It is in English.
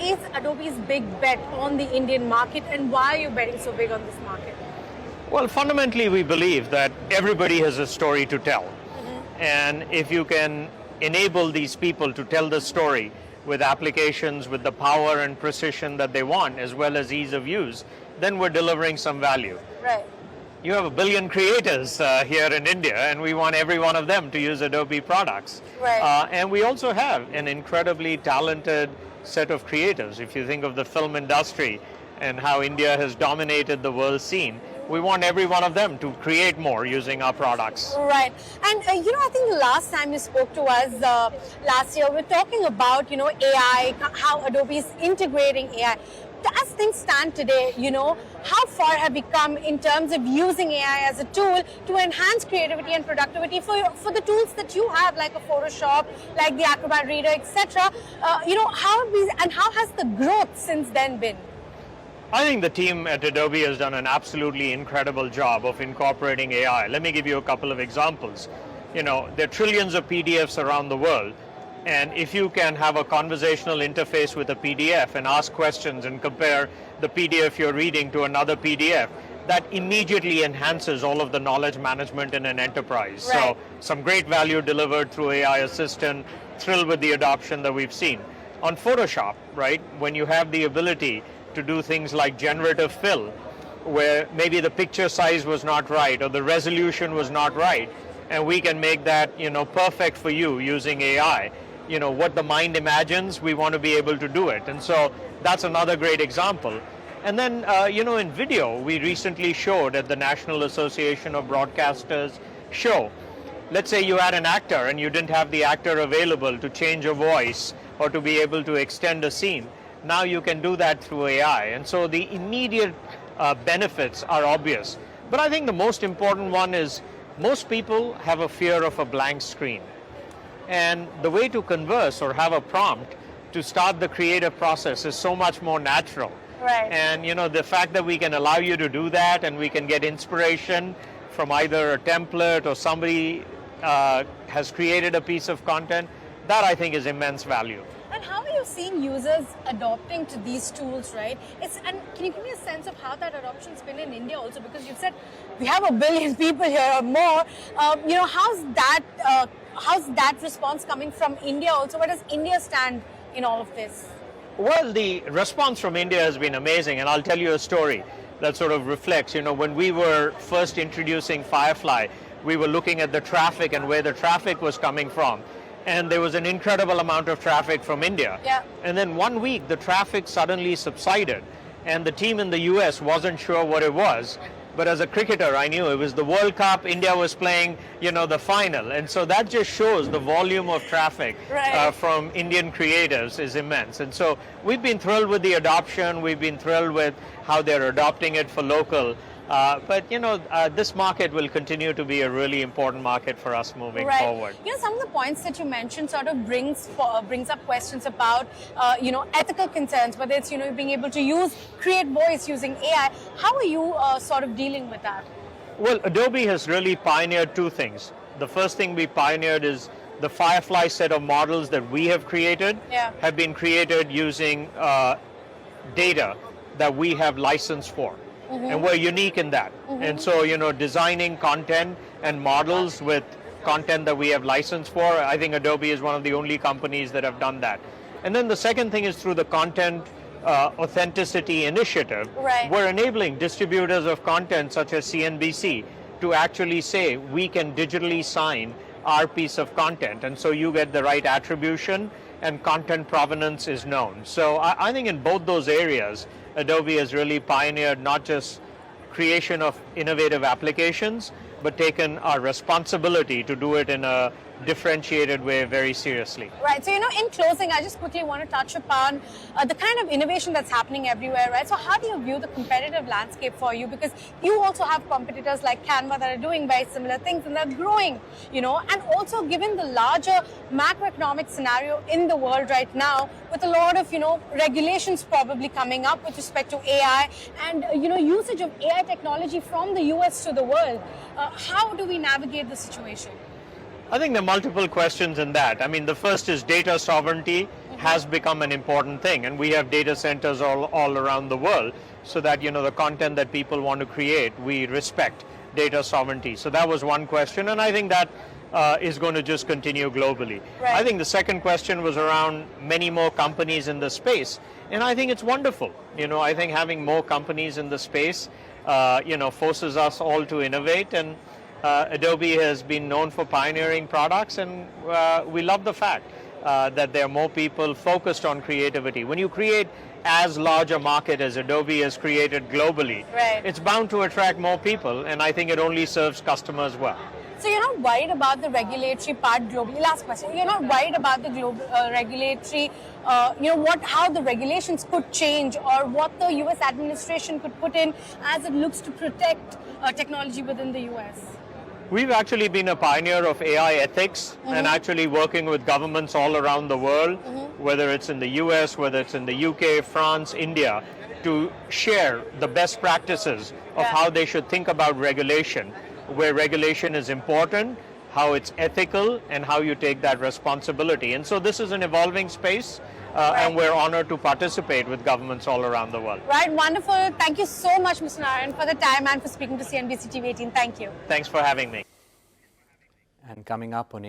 is Adobe's big bet on the Indian market, and why are you betting so big on this market? Well, fundamentally, we believe that everybody has a story to tell. And if you can enable these people to tell the story with applications with the power and precision that they want, as well as ease of use, then we're delivering some value. Right. You have 1 billion creators here in India, and we want every one of them to use Adobe products. Right. And we also have an incredibly talented set of creators. If you think of the film industry and how India has dominated the world scene, we want every one of them to create more using our products. Right. And, I think the last time you spoke to us last year, we were talking about, AI, how Adobe is integrating AI. As things stand today, how far have we come in terms of using AI as a tool to enhance creativity and productivity for the tools that you have, like a Photoshop, like the Acrobat Reader, etc. How has the growth since then been? I think the team at Adobe has done an absolutely incredible job of incorporating AI. Let me give you a couple of examples. There are trillions of PDFs around the world, and if you can have a conversational interface with a PDF and ask questions and compare the PDF you're reading to another PDF, that immediately enhances all of the knowledge management in an enterprise. Right. So some great value delivered through AI Assistant, thrilled with the adoption that we've seen. On Photoshop, right, when you have the ability to do things like generative fill, where maybe the picture size was not right or the resolution was not right, and we can make that perfect for you using AI. What the mind imagines, we want to be able to do it. And so that's another great example. And then, in video, we recently showed at the National Association of Broadcasters show. Let's say you had an actor and you didn't have the actor available to change a voice or to be able to extend a scene. Now you can do that through AI. And so the immediate benefits are obvious. But I think the most important one is most people have a fear of a blank screen. And the way to converse or have a prompt to start the creative process is so much more natural. Right. And the fact that we can allow you to do that and we can get inspiration from either a template or somebody has created a piece of content, that I think is immense value. And how are you seeing users adopting to these tools, right? And can you give me a sense of how that adoption's been in India also? Because you've said we have 1 billion people here or more. How's that response coming from India also? Where does India stand in all of this? Well, the response from India has been amazing, and I'll tell you a story that sort of reflects. When we were first introducing Firefly, we were looking at the traffic and where the traffic was coming from. And there was an incredible amount of traffic from India. Yeah. And then one week, the traffic suddenly subsided, and the team in the US wasn't sure what it was. But as a cricketer, I knew it was the World Cup, India was playing, the final. And so that just shows the volume of traffic right. From Indian creatives is immense. And so we've been thrilled with the adoption. We've been thrilled with how they're adopting it for local. But this market will continue to be a really important market for us moving right. forward. Some of the points that you mentioned sort of brings up questions about ethical concerns, whether it's being able to create voice using AI. How are you sort of dealing with that? Well, Adobe has really pioneered two things. The first thing we pioneered is the Firefly set of models that we have created have been created using data that we have licensed for. Mm-hmm. And we're unique in that. Mm-hmm. And so, designing content and models with content that we have licensed for, I think Adobe is one of the only companies that have done that. And then the second thing is through the Content Authenticity Initiative, right. We're enabling distributors of content such as CNBC to actually say, we can digitally sign our piece of content. And so you get the right attribution and content provenance is known. So I think in both those areas, Adobe has really pioneered not just creation of innovative applications, but taken our responsibility to do it in a differentiated way very seriously. Right. So, in closing, I just quickly want to touch upon the kind of innovation that's happening everywhere, right? So how do you view the competitive landscape for you? Because you also have competitors like Canva that are doing very similar things and they're growing, and also given the larger macroeconomic scenario in the world right now, with a lot of, regulations probably coming up with respect to AI and, usage of AI technology from the US to the world, how do we navigate the situation? I think there are multiple questions in that. I mean, the first is data sovereignty has become an important thing, and we have data centers all around the world, so that the content that people want to create, we respect data sovereignty. So that was one question, and I think that is going to just continue globally. Right. I think the second question was around many more companies in the space, and I think it's wonderful. I think having more companies in the space forces us all to innovate, and Adobe has been known for pioneering products, and we love the fact that there are more people focused on creativity. When you create as large a market as Adobe has created globally, right, it's bound to attract more people, and I think it only serves customers well. So you're not worried about the regulatory part globally? Last question. You're not worried about the global regulatory, how the regulations could change, or what the U.S. administration could put in as it looks to protect technology within the U.S.? We've actually been a pioneer of AI ethics, and actually working with governments all around the world, whether it's in the US, whether it's in the UK, France, India, to share the best practices of how they should think about regulation, where regulation is important, how it's ethical, and how you take that responsibility. And so this is an evolving space, and we're honored to participate with governments all around the world. Right, wonderful. Thank you so much, Mr. Narayan, for the time and for speaking to CNBC-TV18. Thank you. Thanks for having me. And coming up on